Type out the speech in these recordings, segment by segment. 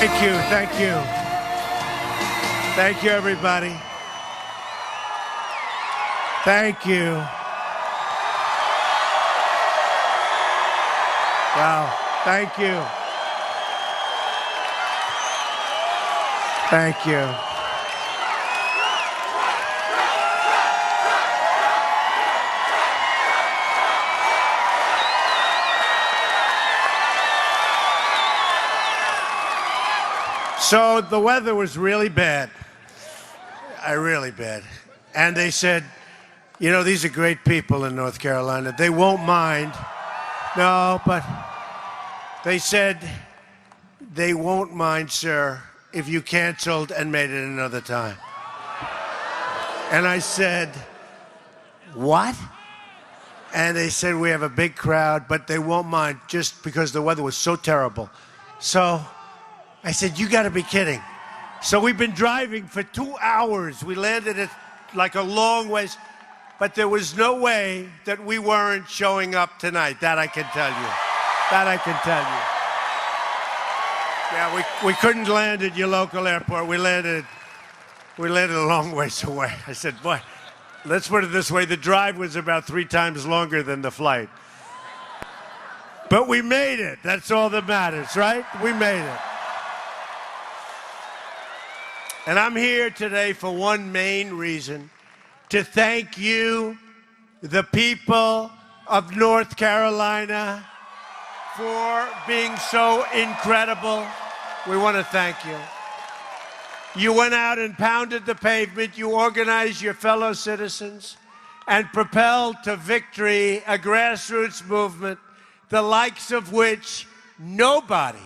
Thank you, thank you. Thank you, everybody. Thank you. Wow, thank you. Thank you. So the weather was really bad, really bad. And they said, you know, these are great people in North Carolina. They won't mind. No, but they said they won't mind, sir, if you canceled and made it another time. And I said, what? And they said, we have a big crowd, but they won't mind just because the weather was so terrible. So I said, you got to be kidding. So we've been driving for 2 hours. We landed at like a long ways, but there was no way that we weren't showing up tonight. That I can tell you. That I can tell you. Yeah, we couldn't land at your local airport. We landed a long ways away. I said, boy, let's put it this way. The drive was about 3 times longer than the flight. But we made it. That's all that matters, right? We made it. And I'm here today for one main reason, to thank you, the people of North Carolina, for being so incredible. We want to thank you. You went out and pounded the pavement. You organized your fellow citizens and propelled to victory a grassroots movement, the likes of which nobody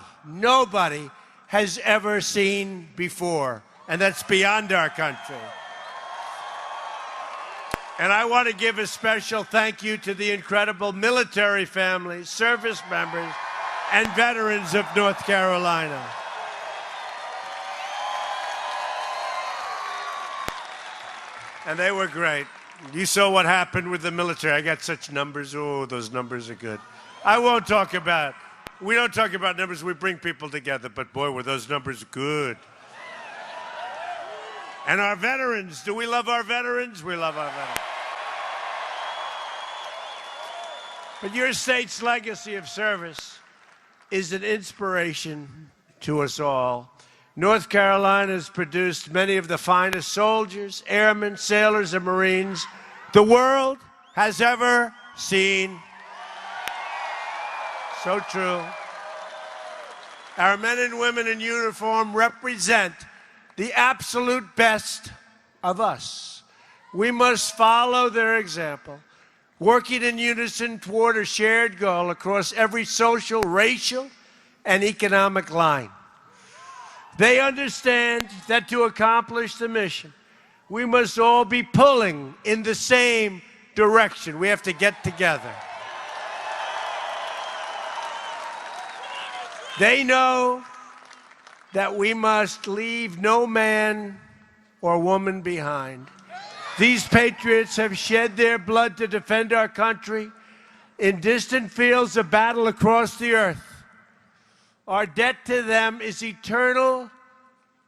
has ever seen before. And that's beyond our country. And I want to give a special thank you to the incredible military families, service members, and veterans of North Carolina. And they were great. You saw what happened with the military. I got such numbers. Oh, those numbers are good. I won't talk about, we don't talk about numbers. We bring people together. But boy, were those numbers good. And our veterans, do we love our veterans? We love our veterans. But your state's legacy of service is an inspiration to us all. North Carolina has produced many of the finest soldiers, airmen, sailors, and Marines the world has ever seen. So true. Our men and women in uniform represent the absolute best of us. We must follow their example, working in unison toward a shared goal across every social, racial, and economic line. They understand that to accomplish the mission, we must all be pulling in the same direction. We have to get together. They know that we must leave no man or woman behind. These patriots have shed their blood to defend our country in distant fields of battle across the earth. Our debt to them is eternal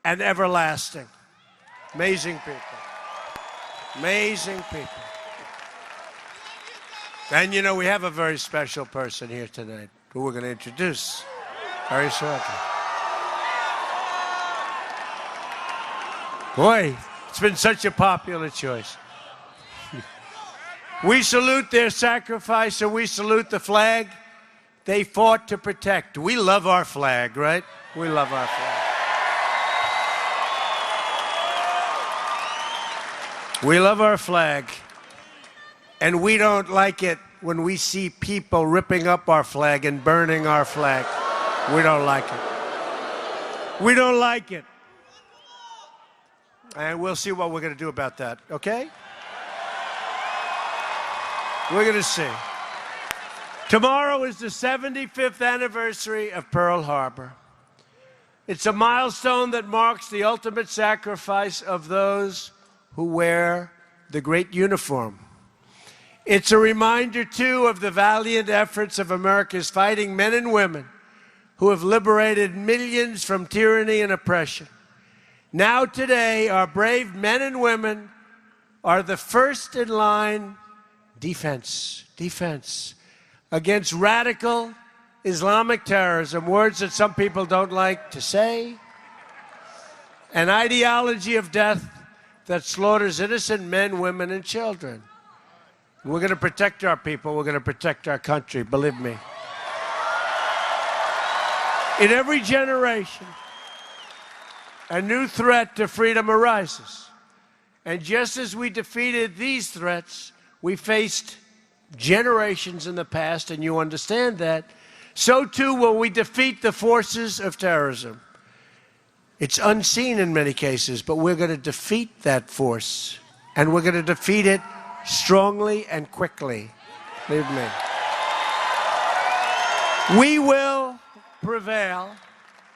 and everlasting. Amazing people. Amazing people. And you know, we have a very special person here tonight who we're going to introduce very shortly. Boy, it's been such a popular choice. We salute their sacrifice and we salute the flag they fought to protect. We love our flag, right? We love our flag. We love our flag, and we don't like it when we see people ripping up our flag and burning our flag. We don't like it. We don't like it. And we'll see what we're going to do about that, okay? We're going to see. Tomorrow is the 75th anniversary of Pearl Harbor. It's a milestone that marks the ultimate sacrifice of those who wear the great uniform. It's a reminder, too, of the valiant efforts of America's fighting men and women who have liberated millions from tyranny and oppression. Now today, our brave men and women are the first in line defense against radical Islamic terrorism, words that some people don't like to say, an ideology of death that slaughters innocent men, women, and children. We're going to protect our people. We're going to protect our country, believe me. In every generation, a new threat to freedom arises. And just as we defeated these threats, we faced generations in the past, and you understand that, so too will we defeat the forces of terrorism. It's unseen in many cases, but we're going to defeat that force, and we're going to defeat it strongly and quickly. Believe me. We will prevail.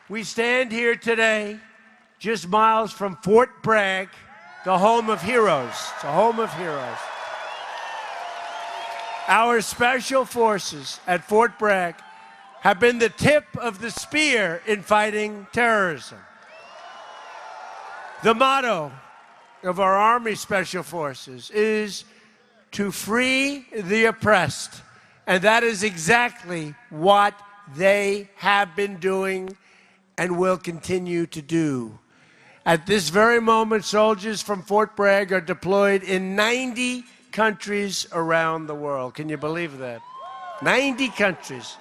We stand here today just miles from Fort Bragg, the home of heroes. It's a home of heroes. Our special forces at Fort Bragg have been the tip of the spear in fighting terrorism. The motto of our Army Special Forces is to free the oppressed, and that is exactly what they have been doing and will continue to do. At this very moment, soldiers from Fort Bragg are deployed in 90 countries around the world. Can you believe that? 90 countries.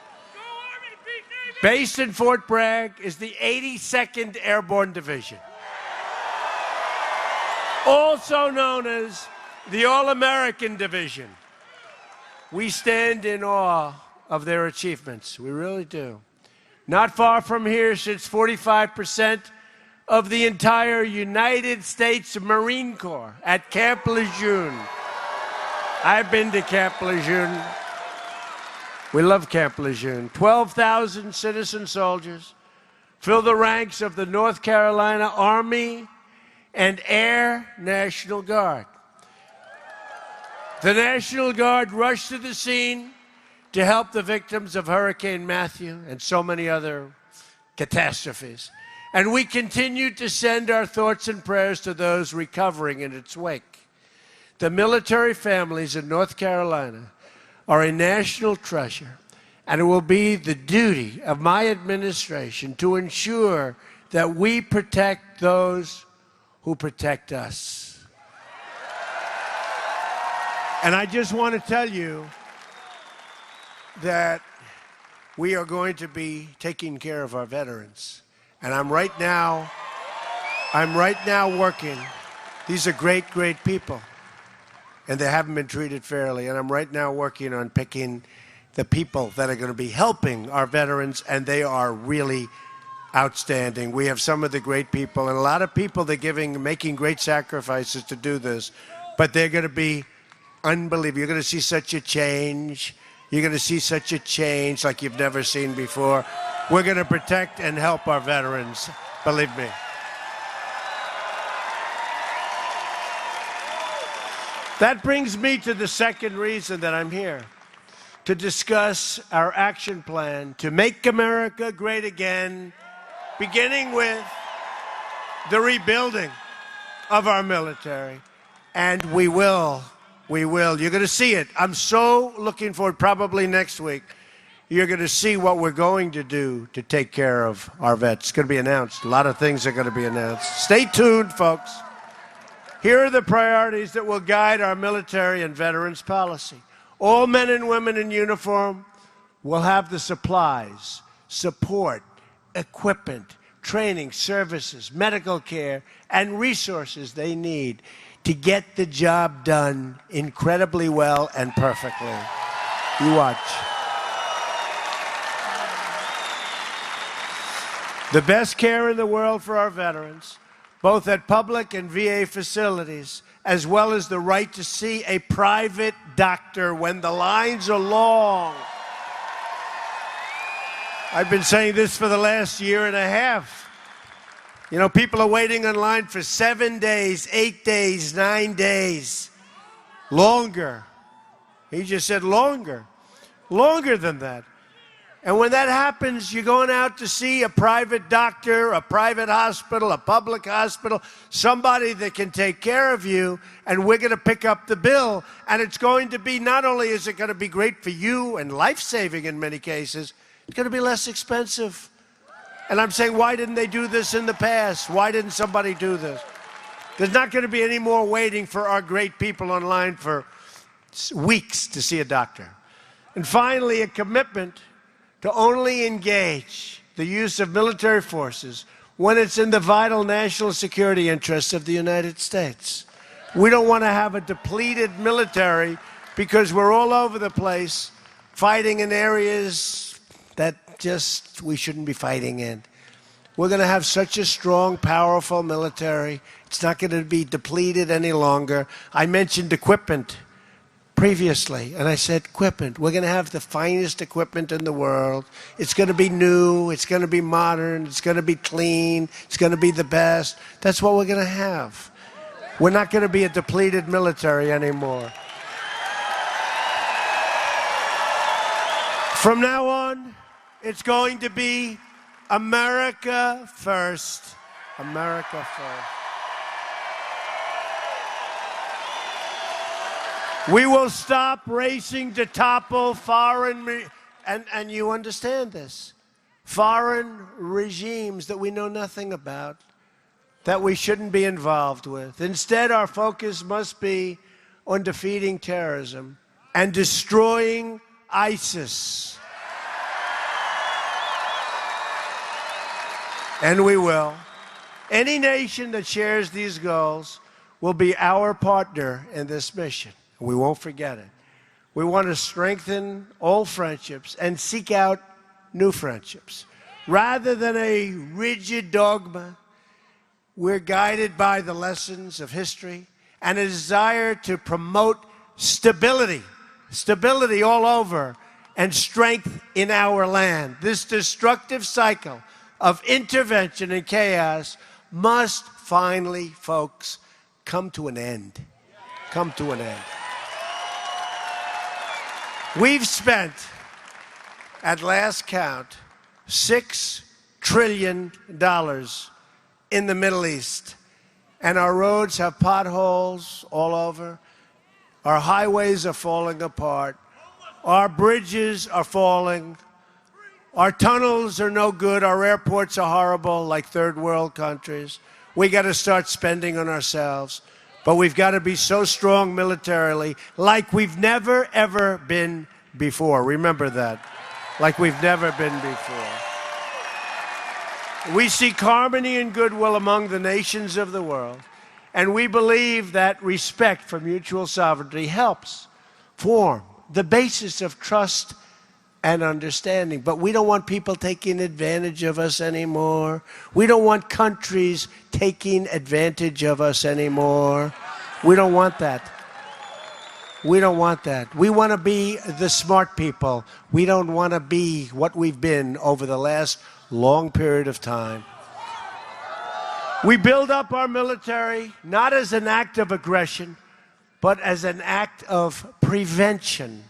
Based in Fort Bragg is the 82nd Airborne Division, also known as the All-American Division. We stand in awe of their achievements. We really do. Not far from here sits 45% of the entire United States Marine Corps at Camp Lejeune. I've been to Camp Lejeune. We love Camp Lejeune. 12,000 citizen soldiers fill the ranks of the North Carolina Army and Air National Guard. The National Guard rushed to the scene to help the victims of Hurricane Matthew and so many other catastrophes. And we continue to send our thoughts and prayers to those recovering in its wake. The military families in North Carolina are a national treasure, and it will be the duty of my administration to ensure that we protect those who protect us. And I just want to tell you that we are going to be taking care of our veterans. And I'm right now working. These are great, great people. And they haven't been treated fairly. And I'm right now working on picking the people that are going to be helping our veterans, and they are really outstanding. We have some of the great people, and a lot of people making great sacrifices to do this, but they're going to be unbelievable. You're going to see such a change. You're going to see such a change like you've never seen before. We're going to protect and help our veterans, believe me. That brings me to the second reason that I'm here, to discuss our action plan to make America great again, beginning with the rebuilding of our military. And we will. You're going to see it. I'm so looking forward, probably next week, you're going to see what we're going to do to take care of our vets. It's going to be announced. A lot of things are going to be announced. Stay tuned, folks. Here are the priorities that will guide our military and veterans policy. All men and women in uniform will have the supplies, support, equipment, training, services, medical care, and resources they need to get the job done incredibly well and perfectly. You watch. The best care in the world for our veterans, both at public and VA facilities, as well as the right to see a private doctor when the lines are long. I've been saying this for the last year and a half. You know, people are waiting in line for 7 days, 8 days, 9 days. Longer. He just said longer. Longer than that. And when that happens, you're going out to see a private doctor, a private hospital, a public hospital, somebody that can take care of you, and we're going to pick up the bill. And it's going to be, not only is it going to be great for you and life-saving in many cases, it's going to be less expensive. And I'm saying, why didn't they do this in the past? Why didn't somebody do this? There's not going to be any more waiting for our great people online for weeks to see a doctor. And finally, a commitment to only engage the use of military forces when it's in the vital national security interests of the United States. We don't want to have a depleted military because we're all over the place fighting in areas that just we shouldn't be fighting in. We're going to have such a strong, powerful military. It's not going to be depleted any longer. I mentioned equipment previously, and I said equipment. We're going to have the finest equipment in the world. It's going to be new. It's going to be modern. It's going to be clean. It's going to be the best. That's what we're going to have. We're not going to be a depleted military anymore. From now on, it's going to be America first. America first. We will stop racing to topple foreign, and you understand this, foreign regimes that we know nothing about, that we shouldn't be involved with. Instead, our focus must be on defeating terrorism and destroying ISIS. And we will. Any nation that shares these goals will be our partner in this mission. We won't forget it. We want to strengthen old friendships and seek out new friendships. Rather than a rigid dogma, we're guided by the lessons of history and a desire to promote stability all over, and strength in our land. This destructive cycle of intervention and chaos must finally, folks, come to an end. Come to an end. We've spent, at last count, $6 trillion in the Middle East. And our roads have potholes all over. Our highways are falling apart. Our bridges are falling. Our tunnels are no good. Our airports are horrible, like third world countries. We got to start spending on ourselves. But we've got to be so strong militarily, like we've never, ever been before. Remember that. Like we've never been before. We seek harmony and goodwill among the nations of the world. And we believe that respect for mutual sovereignty helps form the basis of trust and understanding. But we don't want people taking advantage of us anymore. We don't want countries taking advantage of us anymore. We don't want that. We don't want that. We want to be the smart people. We don't want to be what we've been over the last long period of time. We build up our military not as an act of aggression, but as an act of prevention.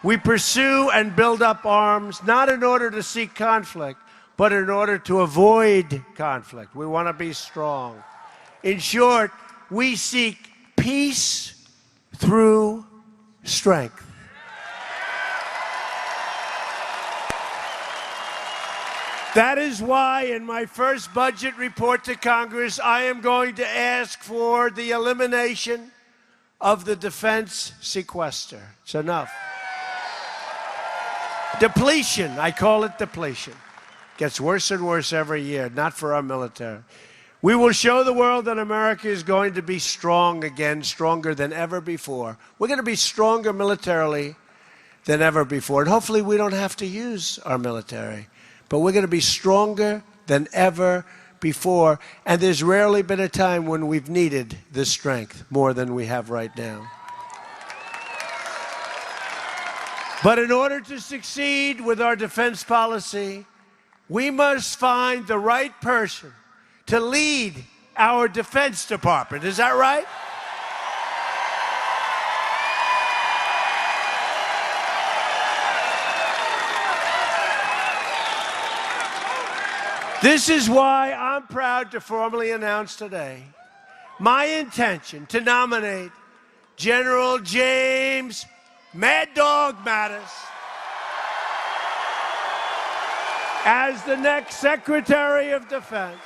We pursue and build up arms not in order to seek conflict, but in order to avoid conflict. We want to be strong. In short, we seek peace through strength. That is why in my first budget report to Congress, I am going to ask for the elimination of the defense sequester. It's enough. Depletion, I call it depletion. Gets worse and worse every year, not for our military. We will show the world that America is going to be strong again, stronger than ever before. We're going to be stronger militarily than ever before. And hopefully we don't have to use our military. But we're going to be stronger than ever before. And there's rarely been a time when we've needed this strength more than we have right now. But in order to succeed with our defense policy, we must find the right person to lead our Defense Department. Is that right? This is why I'm proud to formally announce today my intention to nominate General James Mad Dog Mattis as the next Secretary of Defense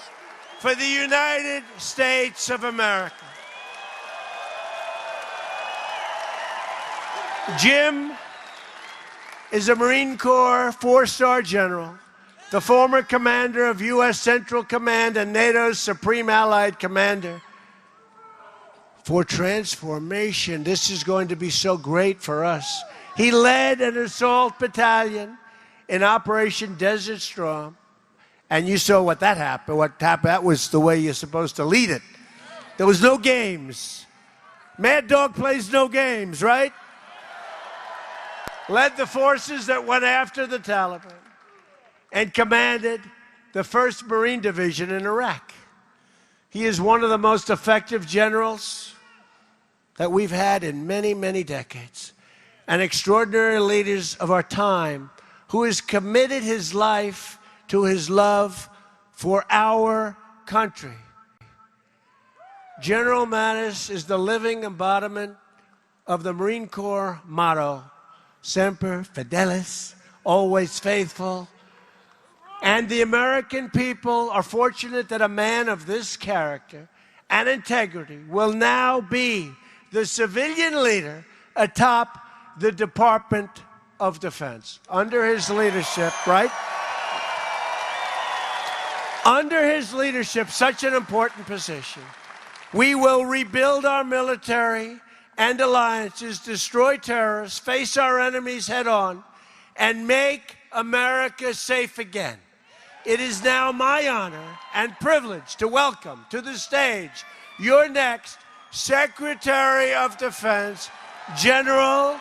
for the United States of America. Jim is a Marine Corps four-star general, the former commander of U.S. Central Command and NATO's Supreme Allied Commander. For transformation, this is going to be so great for us. He led an assault battalion in Operation Desert Storm, and you saw what that happened. That was the way you're supposed to lead it. There was no games. Mad Dog plays no games, right? Led the forces that went after the Taliban and commanded the 1st Marine Division in Iraq. He is one of the most effective generals that we've had in many, many decades. An extraordinary leader of our time who has committed his life to his love for our country. General Mattis is the living embodiment of the Marine Corps motto, Semper Fidelis, always faithful. And the American people are fortunate that a man of this character and integrity will now be the civilian leader atop the Department of Defense. Under his leadership, right? Under his leadership, such an important position, we will rebuild our military and alliances, destroy terrorists, face our enemies head on, and make America safe again. It is now my honor and privilege to welcome to the stage your next Secretary of Defense, General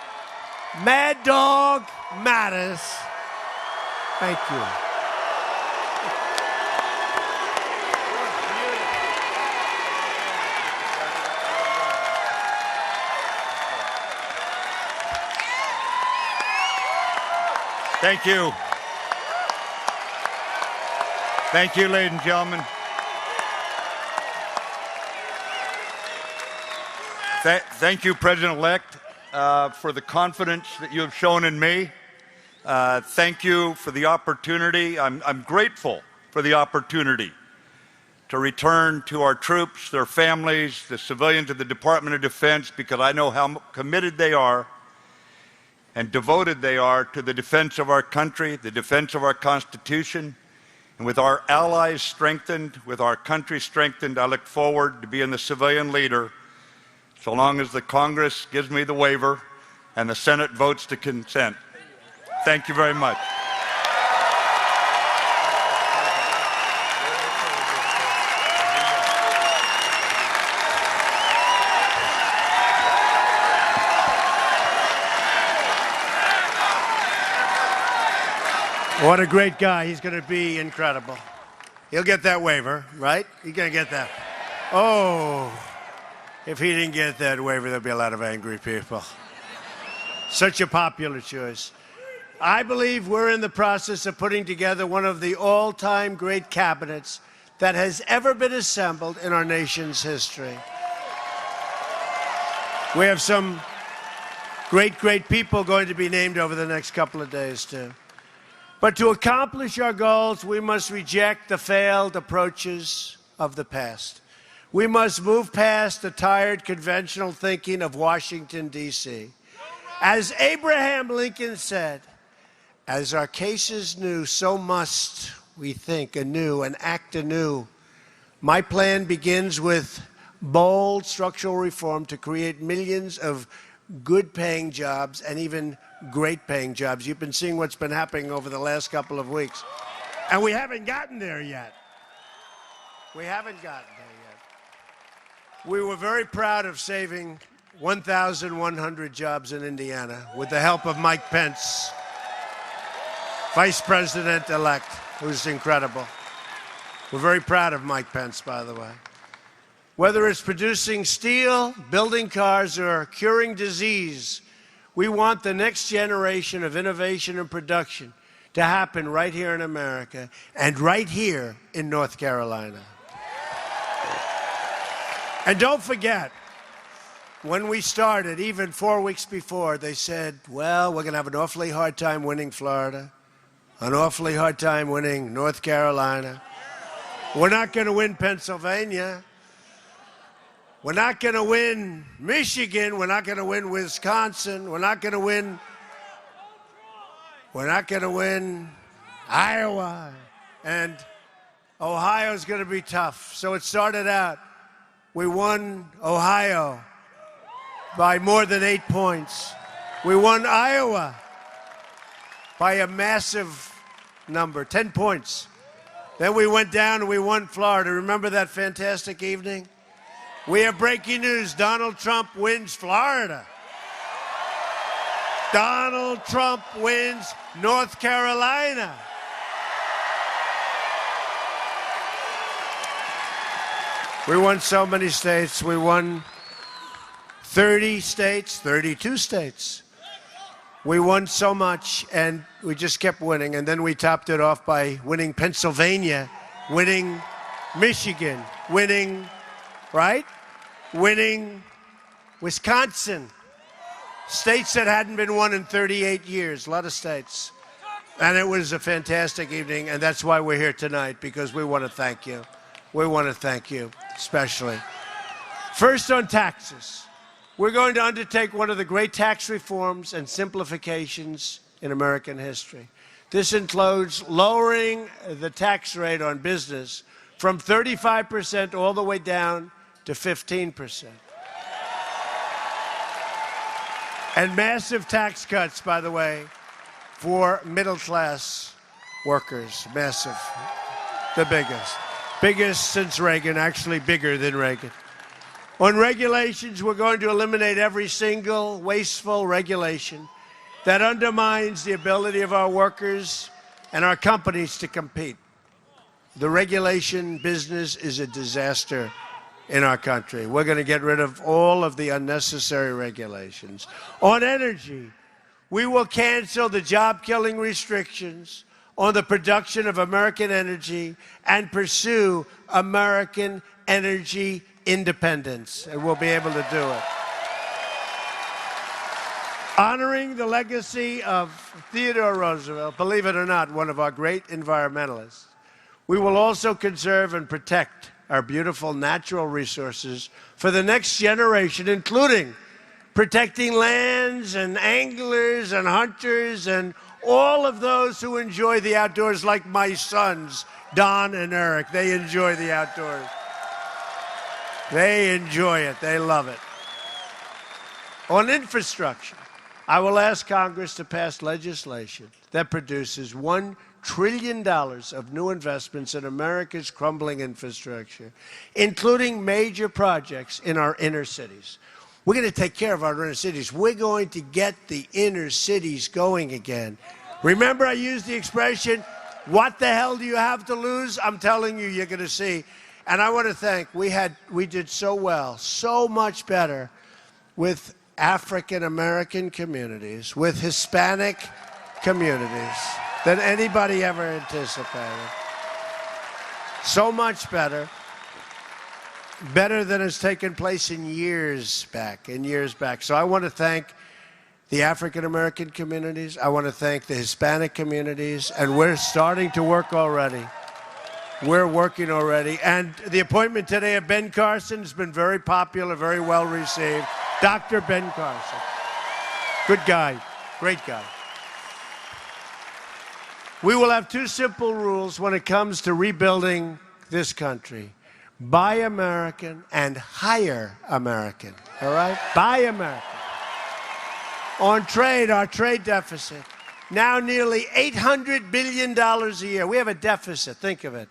Mad Dog Mattis. Thank you. Thank you. Thank you, ladies and gentlemen. Thank you, President-elect, for the confidence that you have shown in me. Thank you for the opportunity. I'm grateful for the opportunity to return to our troops, their families, the civilians of the Department of Defense, because I know how committed they are and devoted they are to the defense of our country, the defense of our Constitution. And with our allies strengthened, with our country strengthened, I look forward to being the civilian leader so long as the Congress gives me the waiver and the Senate votes to consent. Thank you very much. What a great guy. He's going to be incredible. He'll get that waiver, right? He's going to get that. Oh, if he didn't get that waiver, there'll be a lot of angry people. Such a popular choice. I believe we're in the process of putting together one of the all-time great cabinets that has ever been assembled in our nation's history. We have some great, great people going to be named over the next couple of days, too. But to accomplish our goals, we must reject the failed approaches of the past. We must move past the tired conventional thinking of Washington, D.C. As Abraham Lincoln said, as our case is new, so must we think anew and act anew. My plan begins with bold structural reform to create millions of good-paying jobs and even great-paying jobs. You've been seeing what's been happening over the last couple of weeks. And we haven't gotten there yet. We haven't gotten there yet. We were very proud of saving 1,100 jobs in Indiana with the help of Mike Pence, Vice President-elect, who's incredible. We're very proud of Mike Pence, by the way. Whether it's producing steel, building cars, or curing disease, we want the next generation of innovation and production to happen right here in America and right here in North Carolina. And don't forget, when we started, even 4 weeks before, they said, well, we're going to have an awfully hard time winning Florida, an awfully hard time winning North Carolina. We're not going to win Pennsylvania. We're not going to win Michigan. We're not going to win Wisconsin. We're not going to win Iowa. And Ohio's going to be tough. So it started out, we won Ohio by more than 8 points. We won Iowa by a massive number, 10 points. Then we went down and we won Florida. Remember that fantastic evening? We have breaking news. Donald Trump wins Florida. Donald Trump wins North Carolina. We won so many states. We won 30 states, 32 states. We won so much, and we just kept winning. And then we topped it off by winning Pennsylvania, winning Michigan, winning, right? Winning Wisconsin. States that hadn't been won in 38 years, a lot of states. And it was a fantastic evening, and that's why we're here tonight, because we want to thank you. We want to thank you, especially. First, on taxes. We're going to undertake one of the great tax reforms and simplifications in American history. This includes lowering the tax rate on business from 35% all the way down to 15%. And massive tax cuts, by the way, for middle-class workers. Massive. The biggest. Biggest since Reagan, actually bigger than Reagan. On regulations, we're going to eliminate every single wasteful regulation that undermines the ability of our workers and our companies to compete. The regulation business is a disaster in our country. We're going to get rid of all of the unnecessary regulations. On energy, we will cancel the job-killing restrictions on the production of American energy and pursue American energy independence, and we'll be able to do it. Honoring the legacy of Theodore Roosevelt, believe it or not, one of our great environmentalists, we will also conserve and protect our beautiful natural resources for the next generation, including protecting lands and anglers and hunters and all of those who enjoy the outdoors, like my sons, Don and Eric. They enjoy the outdoors. They enjoy it. They love it. On infrastructure, I will ask Congress to pass legislation that produces $1 trillion of new investments in America's crumbling infrastructure, including major projects in our inner cities. We're going to take care of our inner cities. We're going to get the inner cities going again. Remember, I used the expression, what the hell do you have to lose? I'm telling you, you're going to see. And I want to thank, we did so well, so much better with African-American communities, with Hispanic communities than anybody ever anticipated. So much better. Better than has taken place in years back. So I want to thank the African-American communities. I want to thank the Hispanic communities. And we're starting to work already. We're working already. And the appointment today of Ben Carson has been very popular, very well received. Dr. Ben Carson. Good guy. Great guy. We will have two simple rules when it comes to rebuilding this country. Buy American and hire American. All right? Buy American. On trade, our trade deficit, now nearly $800 billion a year. We have a deficit, think of it,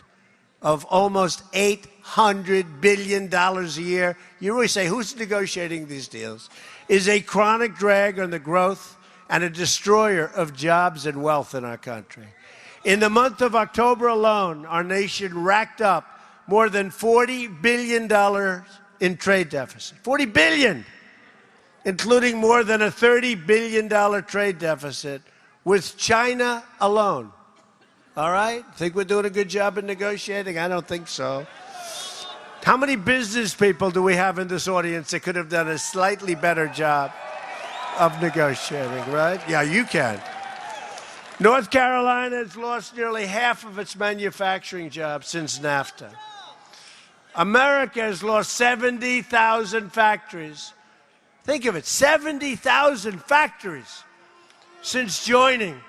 of almost $800 billion a year. You really say, who's negotiating these deals? Is a chronic drag on the growth and a destroyer of jobs and wealth in our country. In the month of October alone, our nation racked up more than $40 billion in trade deficit. $40 billion, including more than a $30 billion trade deficit with China alone. All right? Think we're doing a good job in negotiating? I don't think so. How many business people do we have in this audience that could have done a slightly better job of negotiating, right? Yeah, you can. North Carolina has lost nearly half of its manufacturing jobs since NAFTA. America has lost 70,000 factories. Think of it, 70,000 factories since joining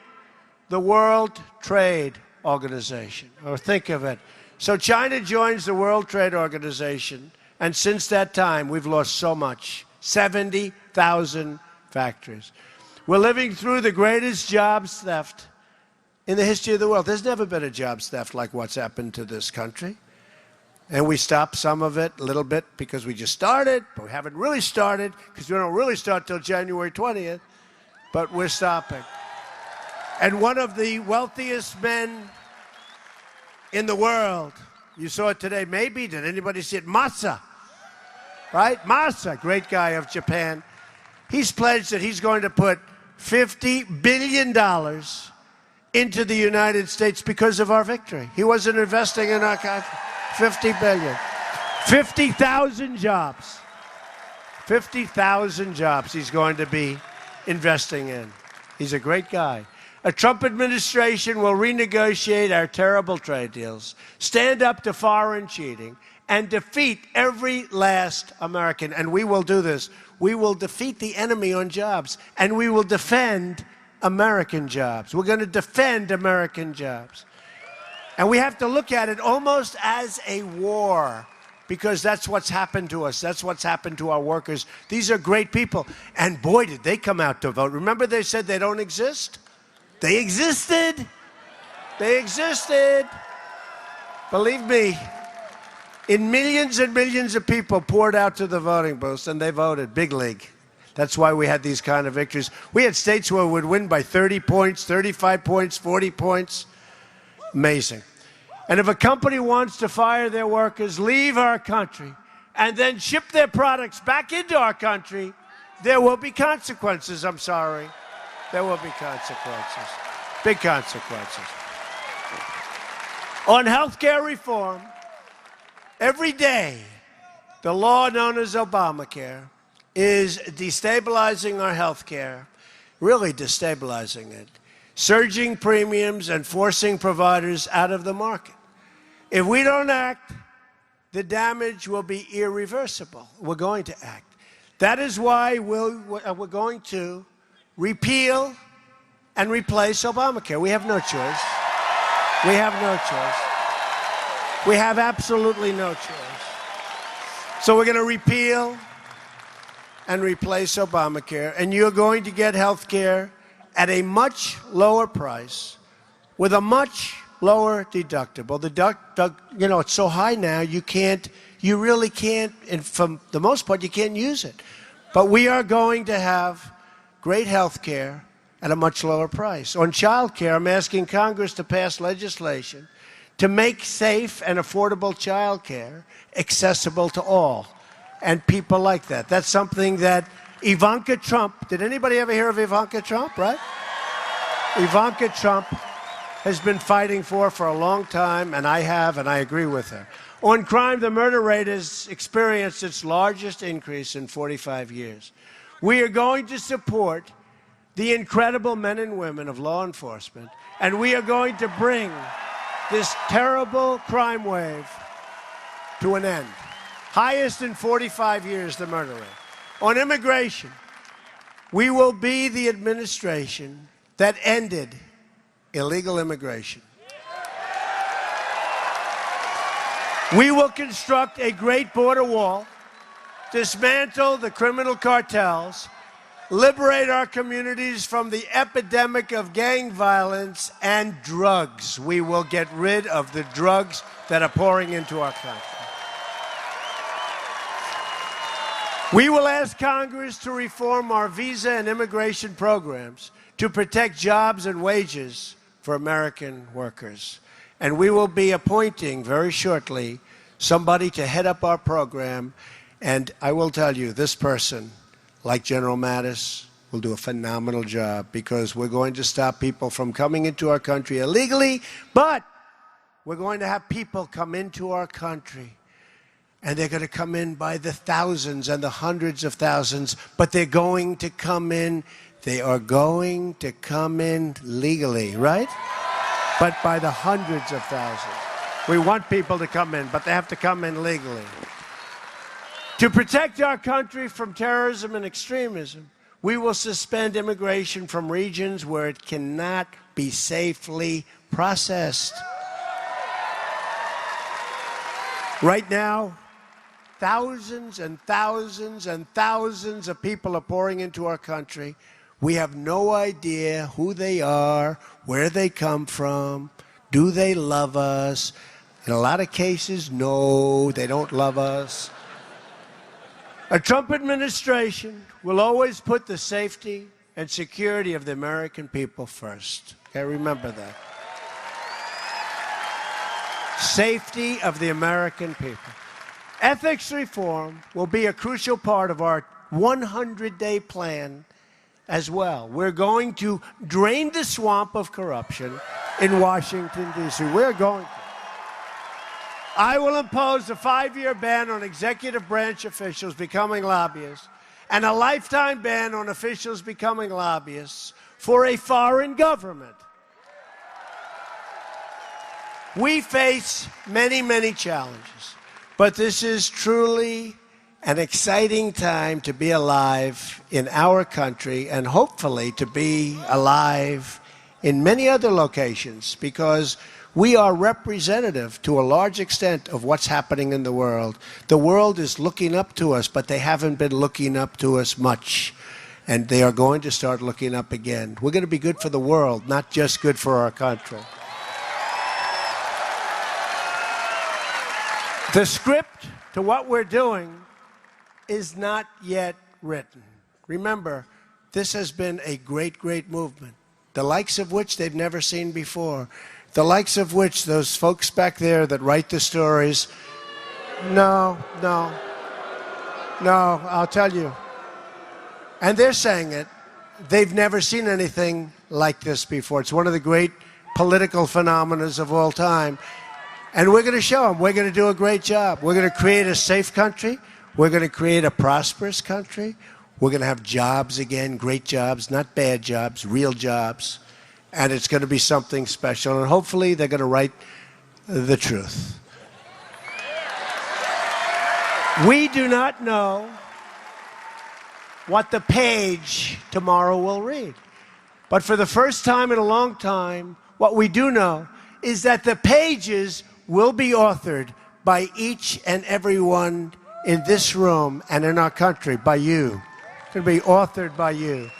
the World Trade Organization. Or think of it. So China joins the World Trade Organization, and since that time, we've lost so much. 70,000 factories. We're living through the greatest jobs theft in the history of the world. There's never been a jobs theft like what's happened to this country. And we stopped some of it a little bit because we just started, but we haven't really started because we don't really start till January 20th, but we're stopping. And one of the wealthiest men in the world, you saw it today, maybe, did anybody see it? Masa, right? Masa, great guy of Japan. He's pledged that he's going to put $50 billion into the United States because of our victory. He wasn't investing in our country. 50 billion. 50,000 jobs. 50,000 jobs he's going to be investing in. He's a great guy. A Trump administration will renegotiate our terrible trade deals, stand up to foreign cheating, and defeat every last American. And we will do this. We will defeat the enemy on jobs, and we will defend American jobs. We're going to defend American jobs. And we have to look at it almost as a war, because that's what's happened to us. That's what's happened to our workers. These are great people. And boy, did they come out to vote. Remember they said they don't exist? They existed. They existed. Believe me, in millions and millions of people poured out to the voting booths, and they voted. Big league. That's why we had these kind of victories. We had states where we would win by 30 points, 35 points, 40 points. Amazing. And if a company wants to fire their workers, leave our country, and then ship their products back into our country, there will be consequences. I'm sorry. There will be consequences. Big consequences. On health care reform, every day, the law known as Obamacare is destabilizing our health care, really destabilizing it, surging premiums and forcing providers out of the market. If we don't act, the damage will be irreversible. We're going to act. That is why we're going to repeal and replace Obamacare. We have no choice. We have no choice. We have absolutely no choice. So we're going to repeal and replace Obamacare, and you're going to get health care at a much lower price with a much lower deductible. It's so high now, you really can't, and for the most part, you can't use it. But we are going to have great health care at a much lower price. On child care, I'm asking Congress to pass legislation to make safe and affordable child care accessible to all, and people like that. That's something that Ivanka Trump, did anybody ever hear of Ivanka Trump, right? Ivanka Trump has been fighting for a long time, and I have, and I agree with her. On crime, the murder rate has experienced its largest increase in 45 years. We are going to support the incredible men and women of law enforcement, and we are going to bring this terrible crime wave to an end. Highest in 45 years, the murder rate. On immigration, we will be the administration that ended illegal immigration. We will construct a great border wall, dismantle the criminal cartels, liberate our communities from the epidemic of gang violence and drugs. We will get rid of the drugs that are pouring into our country. We will ask Congress to reform our visa and immigration programs to protect jobs and wages for American workers. And we will be appointing very shortly somebody to head up our program. And I will tell you, this person, like General Mattis, will do a phenomenal job, because we're going to stop people from coming into our country illegally, but we're going to have people come into our country, and they're going to come in by the thousands and the hundreds of thousands, but they're going to come in, they are going to come in legally, right? But by the hundreds of thousands. We want people to come in, but they have to come in legally. To protect our country from terrorism and extremism, we will suspend immigration from regions where it cannot be safely processed. Right now, thousands and thousands and thousands of people are pouring into our country. We have no idea who they are, where they come from, do they love us? In a lot of cases, no, they don't love us. A Trump administration will always put the safety and security of the American people first. Okay, remember that. Safety of the American people. Ethics reform will be a crucial part of our 100-day plan as well. We're going to drain the swamp of corruption in Washington, D.C. We're going to. I will impose a 5-year ban on executive branch officials becoming lobbyists and a lifetime ban on officials becoming lobbyists for a foreign government. We face many, many challenges, but this is truly an exciting time to be alive in our country, and hopefully to be alive in many other locations, because we are representative to a large extent of what's happening in the world. The world is looking up to us, but they haven't been looking up to us much. And they are going to start looking up again. We're going to be good for the world, not just good for our country. The script to what we're doing is not yet written. Remember, this has been a great, great movement, the likes of which they've never seen before. The likes of which those folks back there that write the stories, no, I'll tell you. And they're saying it. They've never seen anything like this before. It's one of the great political phenomena of all time. And we're going to show them. We're going to do a great job. We're going to create a safe country. We're going to create a prosperous country. We're going to have jobs again, great jobs, not bad jobs, real jobs. And it's going to be something special. And hopefully they're going to write the truth. We do not know what the page tomorrow will read. But for the first time in a long time, what we do know is that the pages will be authored by each and every one in this room and in our country, by you. It's going to be authored by you.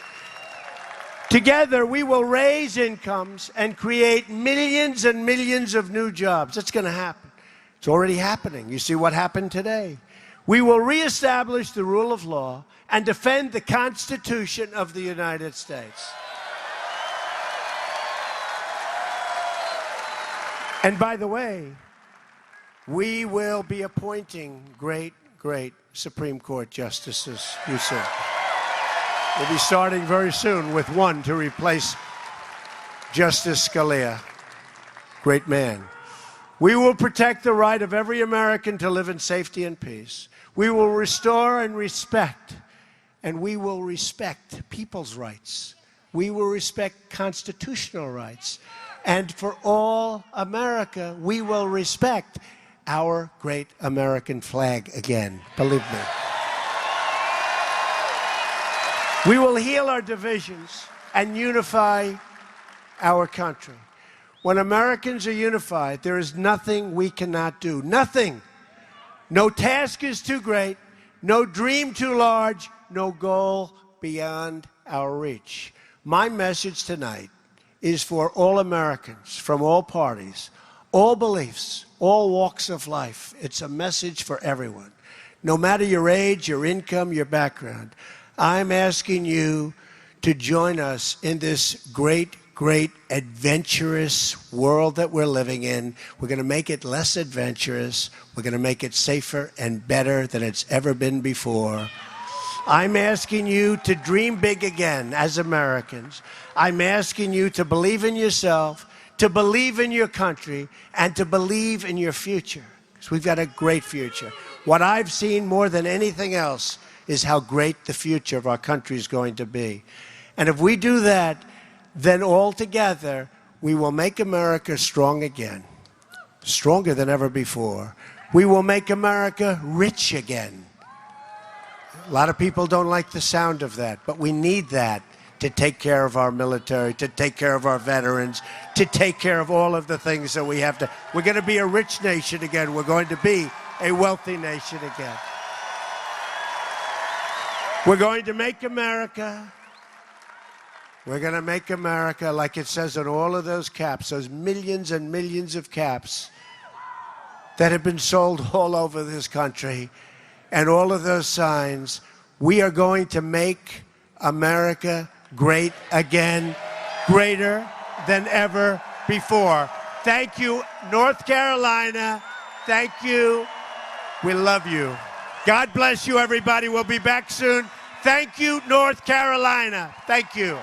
Together, we will raise incomes and create millions and millions of new jobs. It's going to happen. It's already happening. You see what happened today. We will reestablish the rule of law and defend the Constitution of the United States. And by the way, we will be appointing great, great Supreme Court justices, you see. We'll be starting very soon with one to replace Justice Scalia. Great man. We will protect the right of every American to live in safety and peace. We will restore and respect, and we will respect people's rights. We will respect constitutional rights. And for all America, we will respect our great American flag again, believe me. We will heal our divisions and unify our country. When Americans are unified, there is nothing we cannot do. Nothing. No task is too great, no dream too large, no goal beyond our reach. My message tonight is for all Americans, from all parties, all beliefs, all walks of life. It's a message for everyone. No matter your age, your income, your background, I'm asking you to join us in this great, great adventurous world that we're living in. We're going to make it less adventurous. We're going to make it safer and better than it's ever been before. I'm asking you to dream big again as Americans. I'm asking you to believe in yourself, to believe in your country, and to believe in your future. Because we've got a great future. What I've seen more than anything else is how great the future of our country is going to be. And if we do that, then all together, we will make America strong again, stronger than ever before. We will make America rich again. A lot of people don't like the sound of that, but we need that to take care of our military, to take care of our veterans, to take care of all of the things that we have to. We're going to be a rich nation again. We're going to be a wealthy nation again. We're going to make America. We're going to make America, like it says on all of those caps, those millions and millions of caps that have been sold all over this country, and all of those signs. We are going to make America great again, greater than ever before. Thank you, North Carolina. Thank you. We love you. God bless you, everybody. We'll be back soon. Thank you, North Carolina. Thank you.